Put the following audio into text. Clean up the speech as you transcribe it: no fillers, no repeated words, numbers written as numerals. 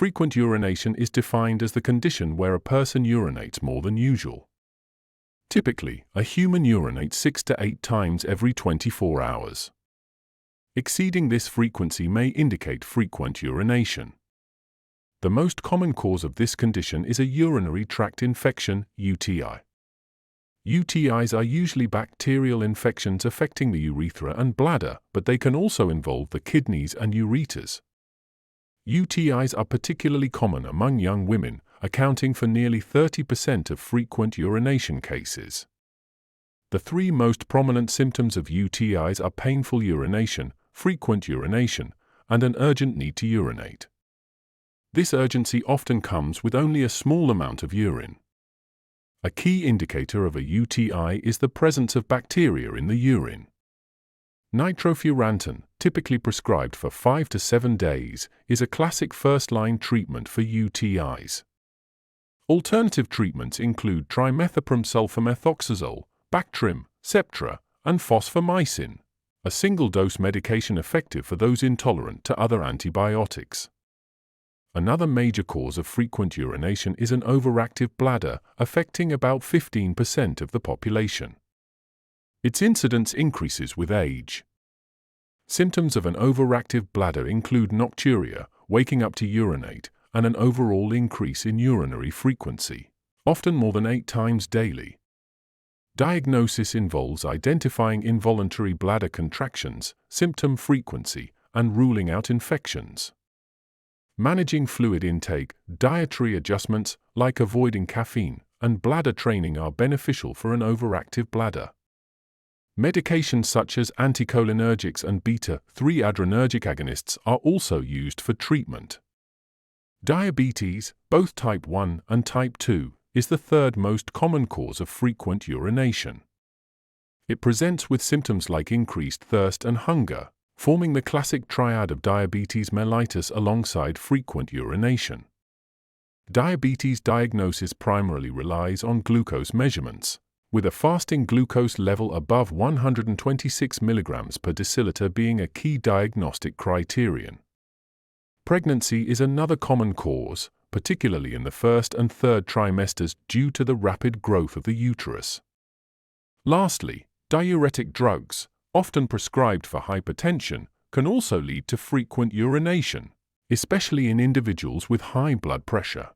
Frequent urination is defined as the condition where a person urinates more than usual. Typically, a human urinates 6 to 8 times every 24 hours. Exceeding this frequency may indicate frequent urination. The most common cause of this condition is a urinary tract infection, UTI. UTIs are usually bacterial infections affecting the urethra and bladder, but they can also involve the kidneys and ureters. UTIs are particularly common among young women, accounting for nearly 30% of frequent urination cases. The three most prominent symptoms of UTIs are painful urination, frequent urination, and an urgent need to urinate. This urgency often comes with only a small amount of urine. A key indicator of a UTI is the presence of bacteria in the urine. Nitrofurantoin, typically prescribed for 5 to 7 days, is a classic first-line treatment for UTIs. Alternative treatments include Trimethoprim-Sulfamethoxazole, Bactrim, Septra, and Fosfomycin, a single-dose medication effective for those intolerant to other antibiotics. Another major cause of frequent urination is an overactive bladder, affecting about 15% of the population. Its incidence increases with age. Symptoms of an overactive bladder include nocturia, waking up to urinate, and an overall increase in urinary frequency, often more than 8 times daily. Diagnosis involves identifying involuntary bladder contractions, symptom frequency, and ruling out infections. Managing fluid intake, dietary adjustments, like avoiding caffeine, and bladder training are beneficial for an overactive bladder. Medications such as anticholinergics and beta-3 adrenergic agonists are also used for treatment. Diabetes, both type 1 and type 2, is the third most common cause of frequent urination. It presents with symptoms like increased thirst and hunger, forming the classic triad of diabetes mellitus alongside frequent urination. Diabetes diagnosis primarily relies on glucose measurements, with a fasting glucose level above 126 mg per deciliter being a key diagnostic criterion. Pregnancy is another common cause, particularly in the first and third trimesters due to the rapid growth of the uterus. Lastly, diuretic drugs, often prescribed for hypertension, can also lead to frequent urination, especially in individuals with high blood pressure.